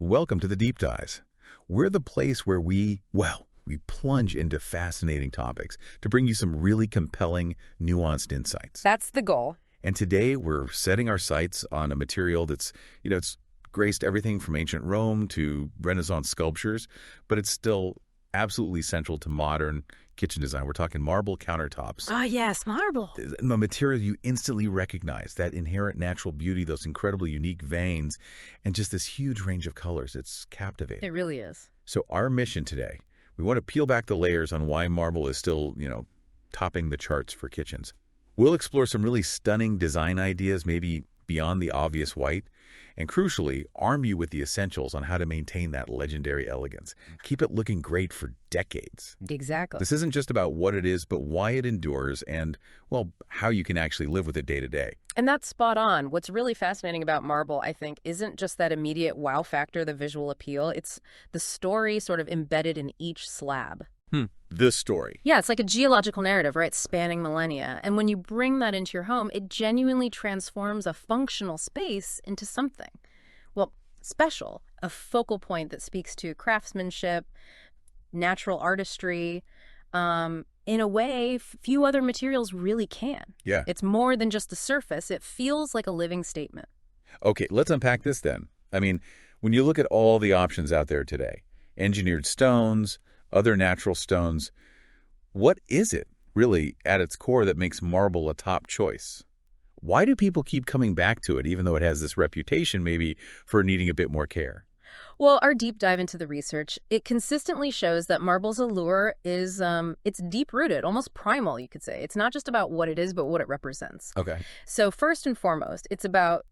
Welcome to the Deep Dives. We're the place where we plunge into fascinating topics to bring you some really compelling, nuanced insights. That's the goal. And today we're setting our sights on a material that's, it's graced everything from ancient Rome to Renaissance sculptures, but it's still absolutely central to modern kitchen design. We're talking marble countertops. Oh, yes, marble. A material you instantly recognize, that inherent natural beauty, those incredibly unique veins, and just this huge range of colors. It's captivating. It really is. So our mission today, we want to peel back the layers on why marble is still, topping the charts for kitchens. We'll explore some really stunning design ideas, maybe beyond the obvious white, and crucially, arm you with the essentials on how to maintain that legendary elegance. Keep it looking great for decades. Exactly. This isn't just about what it is, but why it endures and, how you can actually live with it day to day. And that's spot on. What's really fascinating about marble, I think, isn't just that immediate wow factor, the visual appeal. It's the story sort of embedded in each slab. The story. Yeah, it's like a geological narrative, right? Spanning millennia. And when you bring that into your home, it genuinely transforms a functional space into something, special, a focal point that speaks to craftsmanship, natural artistry, in a way few other materials really can. Yeah. It's more than just the surface. It feels like a living statement. Okay, let's unpack this then. I mean, when you look at all the options out there today, engineered stones, other natural stones, what is it really at its core that makes marble a top choice? Why do people keep coming back to it, even though it has this reputation maybe for needing a bit more care? Well, our deep dive into the research, it consistently shows that marble's allure is, it's deep-rooted, almost primal, you could say. It's not just about what it is, but what it represents. Okay. So first and foremost, it's about,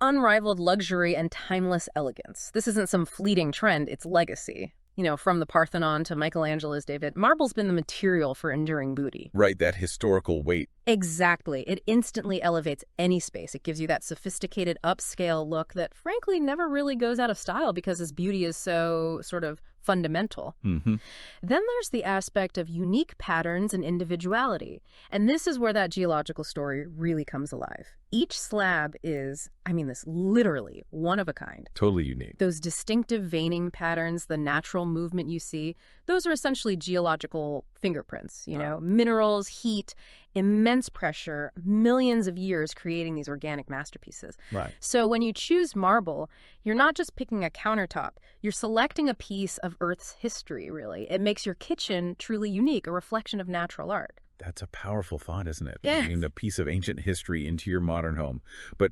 unrivaled luxury and timeless elegance. This isn't some fleeting trend, it's legacy. From the Parthenon to Michelangelo's David, marble's been the material for enduring beauty. Right, that historical weight. Exactly. It instantly elevates any space. It gives you that sophisticated upscale look that frankly never really goes out of style because its beauty is so sort of fundamental. Mm-hmm. Then there's the aspect of unique patterns and individuality. And this is where that geological story really comes alive. Each slab is, this literally one of a kind. Totally unique. Those distinctive veining patterns, the natural movement you see, those are essentially geological fingerprints, minerals, heat, immense pressure, millions of years creating these organic masterpieces. Right. So when you choose marble, you're not just picking a countertop, you're selecting a piece of Earth's history, really. It makes your kitchen truly unique, a reflection of natural art. That's a powerful thought, isn't it? Yeah. Bringing a piece of ancient history into your modern home. But,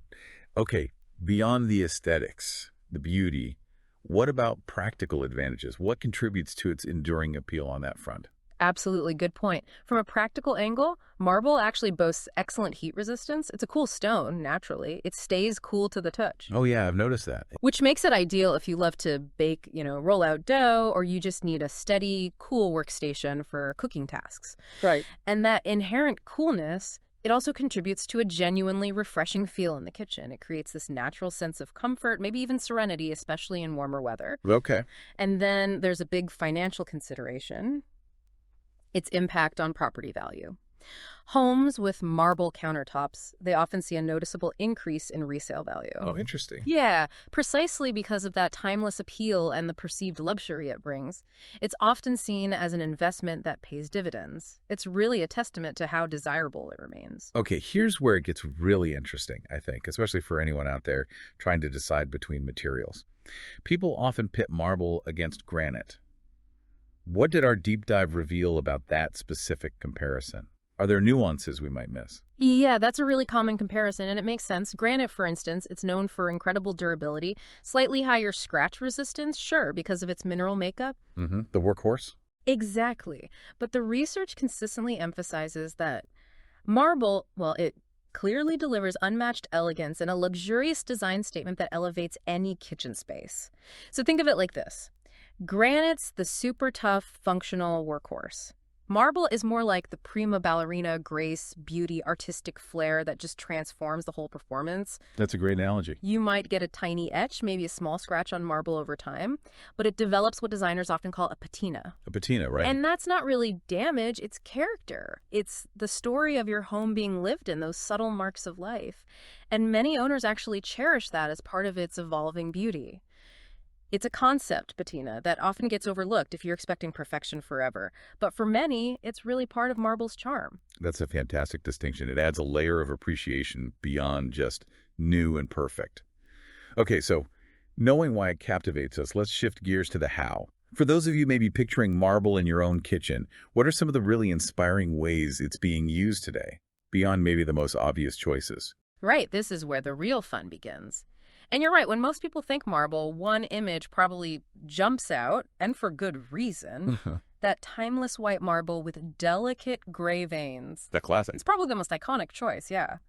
okay, beyond the aesthetics, the beauty, what about practical advantages? What contributes to its enduring appeal on that front? Absolutely, good point. From a practical angle, marble actually boasts excellent heat resistance. It's a cool stone, naturally. It stays cool to the touch. Oh, yeah, I've noticed that. Which makes it ideal if you love to bake, roll out dough, or you just need a steady, cool workstation for cooking tasks. Right. And that inherent coolness, it also contributes to a genuinely refreshing feel in the kitchen. It creates this natural sense of comfort, maybe even serenity, especially in warmer weather. Okay. And then there's a big financial consideration. Its impact on property value. Homes with marble countertops, they often see a noticeable increase in resale value. Oh, interesting. Yeah, precisely because of that timeless appeal and the perceived luxury it brings. It's often seen as an investment that pays dividends. It's really a testament to how desirable it remains. Okay, here's where it gets really interesting, I think, especially for anyone out there trying to decide between materials. People often pit marble against granite. What did our deep dive reveal about that specific comparison? Are there nuances we might miss? Yeah, that's a really common comparison, and it makes sense. Granite, for instance, it's known for incredible durability, slightly higher scratch resistance, sure, because of its mineral makeup. Mm-hmm. The workhorse? Exactly. But the research consistently emphasizes that marble, it clearly delivers unmatched elegance and a luxurious design statement that elevates any kitchen space. So think of it like this. Granite's the super tough, functional workhorse. Marble is more like the prima ballerina grace, beauty, artistic flair that just transforms the whole performance. That's a great analogy. You might get a tiny etch, maybe a small scratch on marble over time, but it develops what designers often call a patina. A patina, right? And that's not really damage, it's character. It's the story of your home being lived in, those subtle marks of life. And many owners actually cherish that as part of its evolving beauty. It's a concept, Bettina, that often gets overlooked if you're expecting perfection forever. But for many, it's really part of marble's charm. That's a fantastic distinction. It adds a layer of appreciation beyond just new and perfect. Okay, so knowing why it captivates us, let's shift gears to the how. For those of you maybe picturing marble in your own kitchen, what are some of the really inspiring ways it's being used today, beyond maybe the most obvious choices? Right, this is where the real fun begins. And you're right, when most people think marble, one image probably jumps out, and for good reason. That timeless white marble with delicate gray veins. The classic. It's probably the most iconic choice, yeah.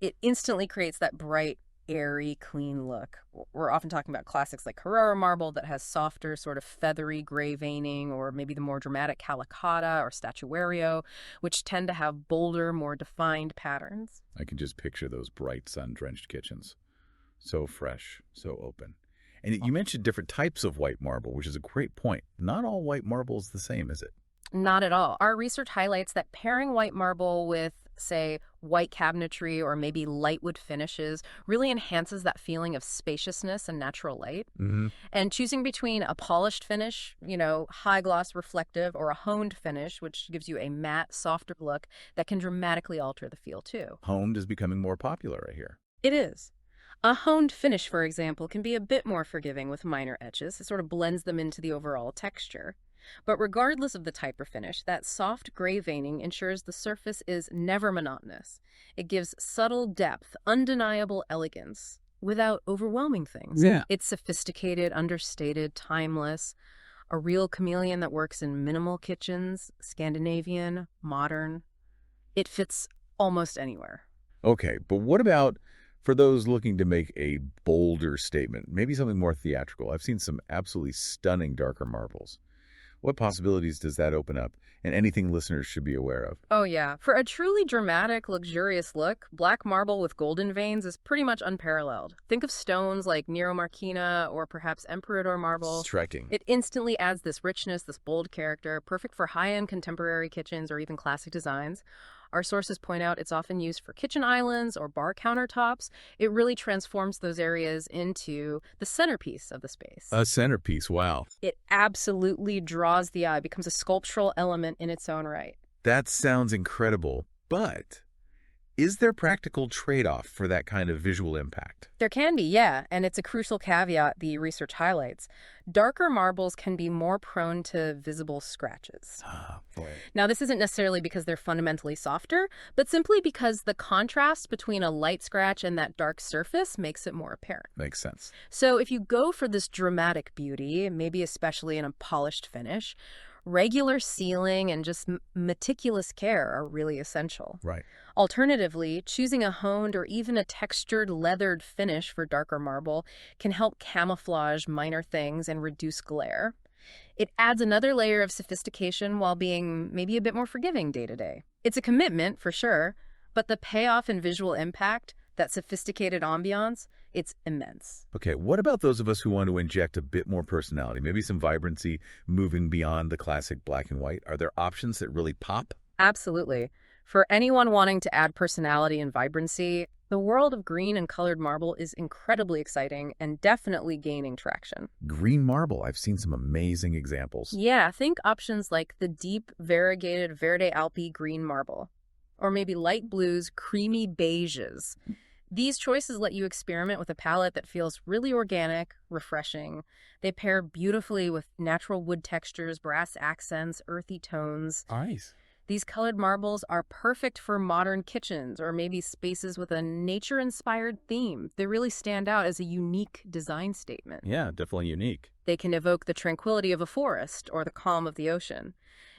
It instantly creates that bright, airy, clean look. We're often talking about classics like Carrara marble that has softer, sort of feathery gray veining, or maybe the more dramatic Calicata or Statuario, which tend to have bolder, more defined patterns. I can just picture those bright, sun-drenched kitchens. So fresh, so open. And you mentioned different types of white marble, which is a great point. Not all white marble is the same, is it? Not at all. Our research highlights that pairing white marble with, say, white cabinetry or maybe lightwood finishes really enhances that feeling of spaciousness and natural light. And choosing between a polished finish, high gloss reflective, or a honed finish, which gives you a matte, softer look that can dramatically alter the feel too. Honed is becoming more popular, I hear. It is. A honed finish, for example, can be a bit more forgiving with minor etches. It sort of blends them into the overall texture. But regardless of the type or finish, that soft gray veining ensures the surface is never monotonous. It gives subtle depth, undeniable elegance, without overwhelming things. Yeah. It's sophisticated, understated, timeless, a real chameleon that works in minimal kitchens, Scandinavian, modern. It fits almost anywhere. Okay, but what about for those looking to make a bolder statement, maybe something more theatrical? I've seen some absolutely stunning darker marbles. What possibilities does that open up, and anything listeners should be aware of? Oh, yeah. For a truly dramatic, luxurious look, black marble with golden veins is pretty much unparalleled. Think of stones like Nero Marquina or perhaps Emperador marble. Striking. It instantly adds this richness, this bold character, perfect for high-end contemporary kitchens or even classic designs. Our sources point out it's often used for kitchen islands or bar countertops. It really transforms those areas into the centerpiece of the space. A centerpiece, wow. It absolutely draws the eye, becomes a sculptural element in its own right. That sounds incredible, but is there practical trade-off for that kind of visual impact? There can be, yeah, and it's a crucial caveat the research highlights. Darker marbles can be more prone to visible scratches. Ah, boy. Now, this isn't necessarily because they're fundamentally softer, but simply because the contrast between a light scratch and that dark surface makes it more apparent. Makes sense. So if you go for this dramatic beauty, maybe especially in a polished finish, regular sealing and just meticulous care are really essential. Right. Alternatively, choosing a honed or even a textured leathered finish for darker marble can help camouflage minor things and reduce glare. It adds another layer of sophistication while being maybe a bit more forgiving day to day. It's a commitment, for sure, but the payoff in visual impact, that sophisticated ambiance, it's immense. Okay, what about those of us who want to inject a bit more personality, maybe some vibrancy, moving beyond the classic black and white? Are there options that really pop? Absolutely. For anyone wanting to add personality and vibrancy, the world of green and colored marble is incredibly exciting and definitely gaining traction. Green marble, I've seen some amazing examples. Yeah, think options like the deep, variegated Verde Alpi green marble, or maybe light blues, creamy beiges. These choices let you experiment with a palette that feels really organic, refreshing. They pair beautifully with natural wood textures, brass accents, earthy tones. Nice. These colored marbles are perfect for modern kitchens or maybe spaces with a nature-inspired theme. They really stand out as a unique design statement. Yeah, definitely unique. They can evoke the tranquility of a forest or the calm of the ocean.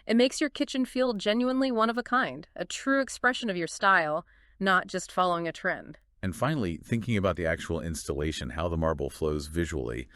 It makes your kitchen feel genuinely one of a kind, a true expression of your style, not just following a trend. And finally, thinking about the actual installation, how the marble flows visually,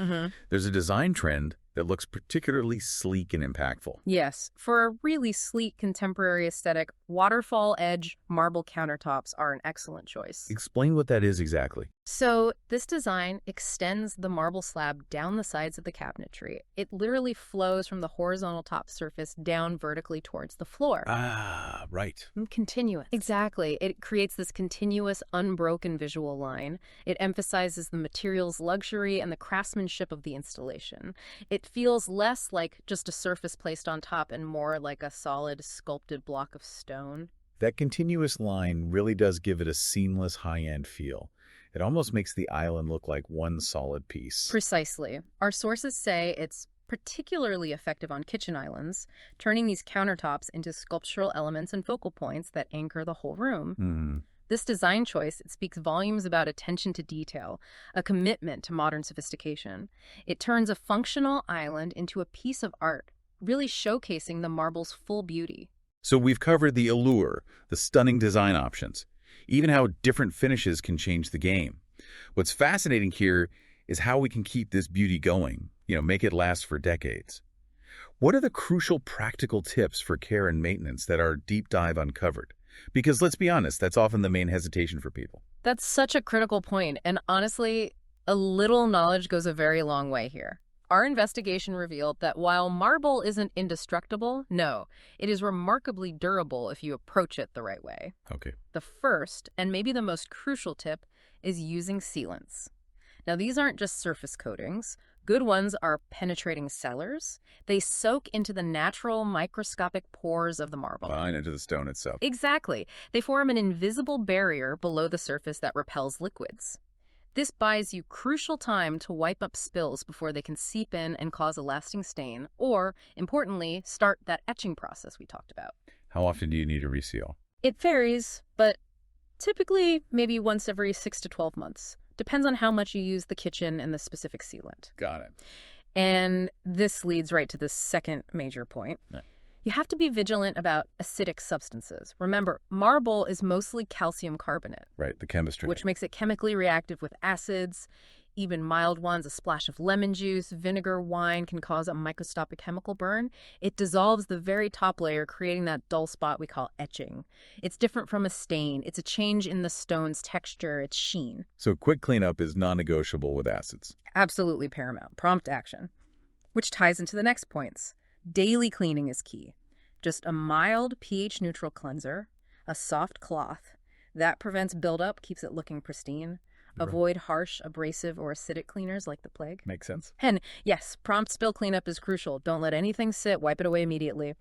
there's a design trend that looks particularly sleek and impactful. Yes, for a really sleek contemporary aesthetic, waterfall edge marble countertops are an excellent choice. Explain what that is exactly. So this design extends the marble slab down the sides of the cabinetry. It literally flows from the horizontal top surface down vertically towards the floor. Ah, right. Continuous. Exactly. It creates this continuous, unbroken visual line. It emphasizes the material's luxury and the craftsmanship of the installation. It feels less like just a surface placed on top and more like a solid, sculpted block of stone. That continuous line really does give it a seamless high-end feel. It almost makes the island look like one solid piece. Precisely. Our sources say it's particularly effective on kitchen islands, turning these countertops into sculptural elements and focal points that anchor the whole room. Hmm. This design choice, it speaks volumes about attention to detail, a commitment to modern sophistication. It turns a functional island into a piece of art, really showcasing the marble's full beauty. So we've covered the allure, the stunning design options, even how different finishes can change the game. What's fascinating here is how we can keep this beauty going, make it last for decades. What are the crucial practical tips for care and maintenance that our deep dive uncovered? Because let's be honest, that's often the main hesitation for people. That's such a critical point, and honestly, a little knowledge goes a very long way here. Our investigation revealed that while marble isn't indestructible, no, it is remarkably durable if you approach it the right way. Okay. The first, and maybe the most crucial tip, is using sealants. Now, these aren't just surface coatings. Good ones are penetrating sellers. They soak into the natural microscopic pores of the marble. And into the stone itself. Exactly. They form an invisible barrier below the surface that repels liquids. This buys you crucial time to wipe up spills before they can seep in and cause a lasting stain, or, importantly, start that etching process we talked about. How often do you need to reseal? It varies, but typically maybe once every 6 to 12 months. Depends on how much you use the kitchen and the specific sealant. Got it. And this leads right to the second major point. Yeah. You have to be vigilant about acidic substances. Remember, marble is mostly calcium carbonate. Right, the chemistry. Which makes it chemically reactive with acids, even mild ones. A splash of lemon juice, vinegar, wine can cause a microscopic chemical burn. It dissolves the very top layer, creating that dull spot we call etching. It's different from a stain. It's a change in the stone's texture, its sheen. So quick cleanup is non-negotiable with acids. Absolutely paramount. Prompt action. Which ties into the next points. Daily cleaning is key. Just a mild pH-neutral cleanser, a soft cloth. That prevents buildup, keeps it looking pristine. Avoid harsh, abrasive, or acidic cleaners like the plague. Makes sense. And yes, prompt spill cleanup is crucial. Don't let anything sit, wipe it away immediately.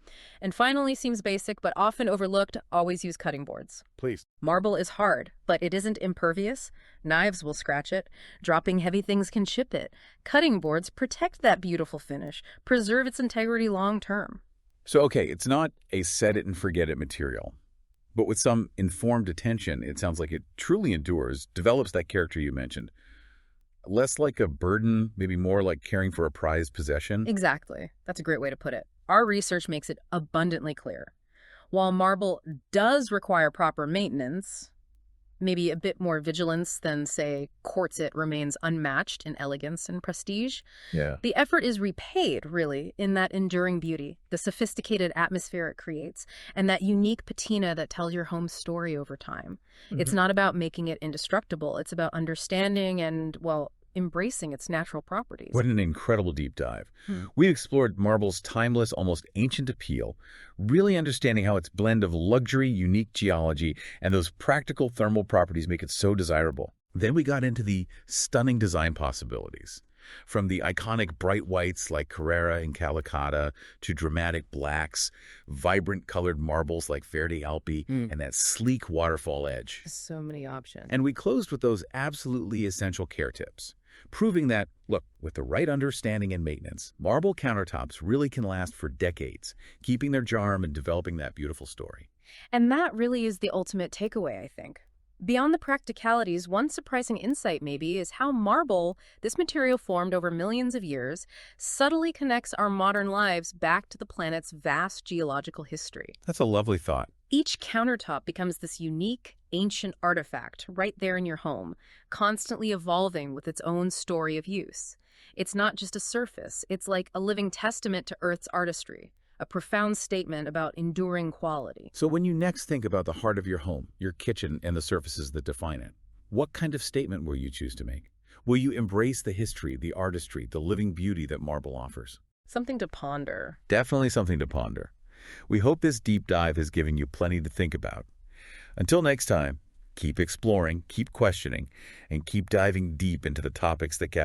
And finally, seems basic but often overlooked, always use cutting boards. Please. Marble is hard, but it isn't impervious. Knives will scratch it. Dropping heavy things can chip it. Cutting boards protect that beautiful finish, preserve its integrity long term. So, okay, it's not a set it and forget it material. But with some informed attention, it sounds like it truly endures, develops that character you mentioned. Less like a burden, maybe more like caring for a prized possession. Exactly. That's a great way to put it. Our research makes it abundantly clear. While marble does require proper maintenance, maybe a bit more vigilance than, say, quartzite remains unmatched in elegance and prestige. Yeah. The effort is repaid, really, in that enduring beauty, the sophisticated atmosphere it creates, and that unique patina that tells your home's story over time. It's not about making it indestructible. It's about understanding and, well, embracing its natural properties. What an incredible deep dive. We explored marble's timeless, almost ancient appeal, really understanding how its blend of luxury, unique geology, and those practical thermal properties make it so desirable. Then we got into the stunning design possibilities. From the iconic bright whites like Carrara and Calicata to dramatic blacks, vibrant colored marbles like Verde Alpi, and that sleek waterfall edge. So many options. And we closed with those absolutely essential care tips, proving that, look, with the right understanding and maintenance, marble countertops really can last for decades, keeping their charm and developing that beautiful story. And that really is the ultimate takeaway, I think. Beyond the practicalities, one surprising insight maybe is how marble, this material formed over millions of years, subtly connects our modern lives back to the planet's vast geological history. That's a lovely thought. Each countertop becomes this unique, ancient artifact right there in your home, constantly evolving with its own story of use. It's not just a surface, it's like a living testament to Earth's artistry, a profound statement about enduring quality. So when you next think about the heart of your home, your kitchen, and the surfaces that define it, What kind of statement will you choose to make? Will you embrace the history, the artistry, the living beauty that marble offers? Something to ponder. Definitely something to ponder. We hope this deep dive has given you plenty to think about. Until next time, keep exploring, keep questioning, and keep diving deep into the topics that captivate